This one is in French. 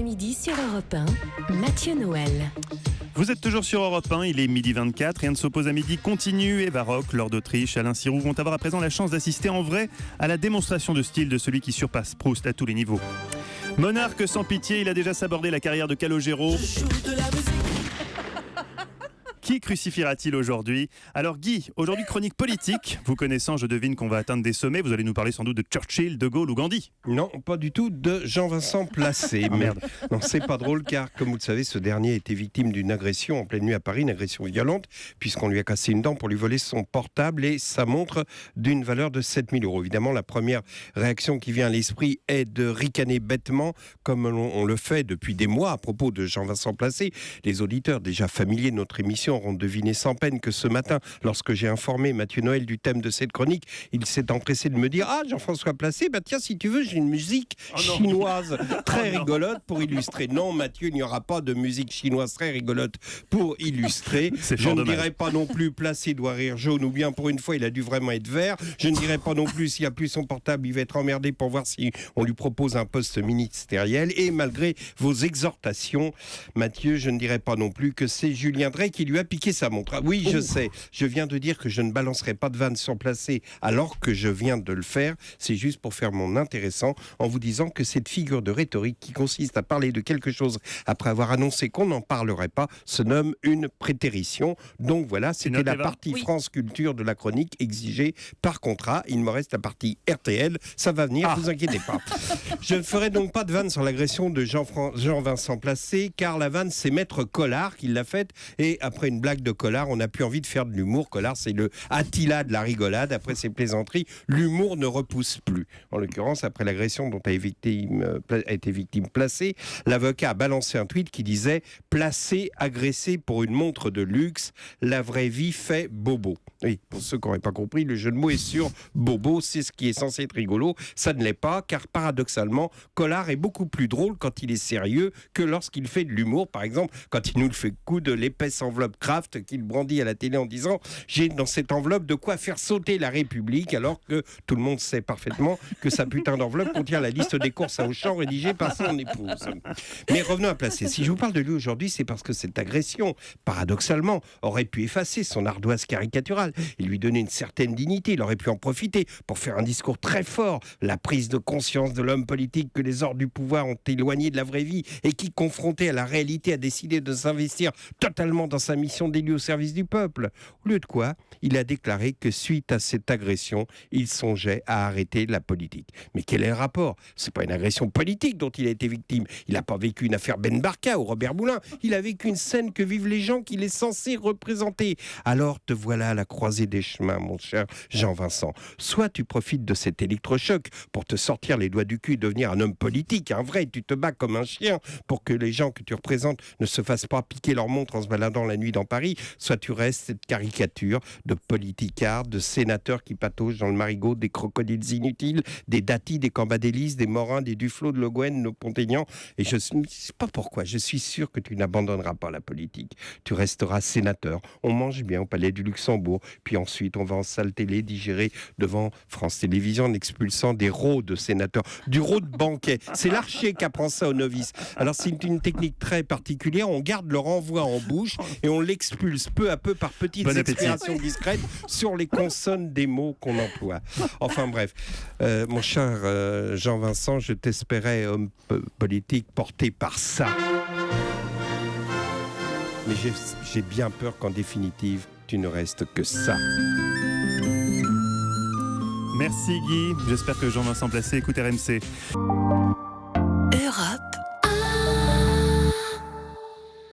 midi sur Europe 1, Mathieu Noël. Vous êtes toujours sur Europe 1, il est midi 24, Rien ne s'oppose à midi continue et baroque. Lord d'Autriche, Alain Sirou vont avoir à présent la chance d'assister en vrai à la démonstration de style de celui qui surpasse Proust à tous les niveaux. Monarque sans pitié, il a déjà sabordé la carrière de Calogero. Qui crucifiera-t-il aujourd'hui? Alors Guy, aujourd'hui chronique politique. Vous connaissant, je devine qu'on va atteindre des sommets. Vous allez nous parler sans doute de Churchill, de Gaulle ou Gandhi. Non, pas du tout, de Jean-Vincent Placé. Merde. Non, c'est pas drôle car, comme vous le savez, ce dernier a été victime d'une agression en pleine nuit à Paris, une agression violente, puisqu'on lui a cassé une dent pour lui voler son portable et sa montre d'une valeur de 7 000 €. Évidemment, la première réaction qui vient à l'esprit est de ricaner bêtement, comme on le fait depuis des mois à propos de Jean-Vincent Placé. Les auditeurs déjà familiers de notre émission auront deviné sans peine que ce matin, lorsque j'ai informé Mathieu Noël du thème de cette chronique, il s'est empressé de me dire « Ah, Jean-François Placé, bah tiens, si tu veux, j'ai une musique chinoise très rigolote pour illustrer. » Non, Mathieu, il n'y aura pas de musique chinoise très rigolote pour illustrer. Je ne dirais pas non plus Placé doit rire jaune, ou bien pour une fois, il a dû vraiment être vert. Je ne dirais pas non plus s'il n'y a plus son portable, il va être emmerdé pour voir si on lui propose un poste ministériel. Et malgré vos exhortations, Mathieu, je ne dirais pas non plus que c'est Julien Drey qui lui a piqué sa montre. Ah, oui, je sais. Je viens de dire que je ne balancerai pas de vanne sur Placé alors que je viens de le faire. C'est juste pour faire mon intéressant en vous disant que cette figure de rhétorique qui consiste à parler de quelque chose après avoir annoncé qu'on n'en parlerait pas se nomme une prétérition. Donc voilà, c'était la partie France Culture de la chronique exigée par contrat. Il me reste la partie RTL. Ça va venir, vous inquiétez pas. Je ne ferai donc pas de vanne sur l'agression de Jean-Vincent Placé car la vanne, c'est Maître Collard qui l'a faite et après une blague de Collard, on n'a plus envie de faire de l'humour. Collard, c'est le Attila de la rigolade. Après ces plaisanteries, l'humour ne repousse plus. En l'occurrence, après l'agression dont a été victime Placé, l'avocat a balancé un tweet qui disait « Placé agressé pour une montre de luxe, la vraie vie fait bobo ». Oui, pour ceux qui n'auraient pas compris, le jeu de mots est sur bobo, c'est ce qui est censé être rigolo. Ça ne l'est pas, car paradoxalement, Collard est beaucoup plus drôle quand il est sérieux que lorsqu'il fait de l'humour. Par exemple, quand il nous le fait coup de l'épaisse enveloppe Kraft qu'il brandit à la télé en disant « J'ai dans cette enveloppe de quoi faire sauter la République », alors que tout le monde sait parfaitement que sa putain d'enveloppe contient la liste des courses à Auchan rédigée par son épouse. Mais revenons à Placé. Si je vous parle de lui aujourd'hui, c'est parce que cette agression, paradoxalement, aurait pu effacer son ardoise caricaturale et lui donner une certaine dignité. Il aurait pu en profiter pour faire un discours très fort, la prise de conscience de l'homme politique que les ordres du pouvoir ont éloigné de la vraie vie et qui, confronté à la réalité, a décidé de s'investir totalement dans sa mission d'élu au service du peuple. Au lieu de quoi, il a déclaré que suite à cette agression, il songeait à arrêter la politique. Mais quel est le rapport? C'est pas une agression politique dont il a été victime. Il n'a pas vécu une affaire Ben Barka ou Robert Moulin. Il a vécu une scène que vivent les gens qu'il est censé représenter. Alors te voilà à la croisée des chemins, mon cher Jean-Vincent. Soit tu profites de cet électrochoc pour te sortir les doigts du cul et devenir un homme politique, un vrai, tu te bats comme un chien pour que les gens que tu représentes ne se fassent pas piquer leur montre en se baladant la nuit dans Paris, soit tu restes cette caricature de politicard, de sénateur qui patauge dans le marigot des crocodiles inutiles, des Dati, des Cambadélis, des Morins, des Duflo, de Le Guen, de Pontaignan. Et je ne sais pas pourquoi, je suis sûr que tu n'abandonneras pas la politique. Tu resteras sénateur. On mange bien au Palais du Luxembourg, puis ensuite on va en salle télé digérer devant France Télévisions en expulsant des rots de sénateurs, du rot de banquet. C'est l'archer qui apprend ça aux novices. Alors c'est une technique très particulière, on garde le renvoi en bouche et on l'expulse peu à peu par petites expirations discrètes sur les consonnes des mots qu'on emploie. Enfin bref, mon cher Jean-Vincent, je t'espérais homme politique porté par ça. Mais j'ai bien peur qu'en définitive, tu ne restes que ça. Merci Guy, j'espère que Jean-Vincent Placé écoute RMC. Europe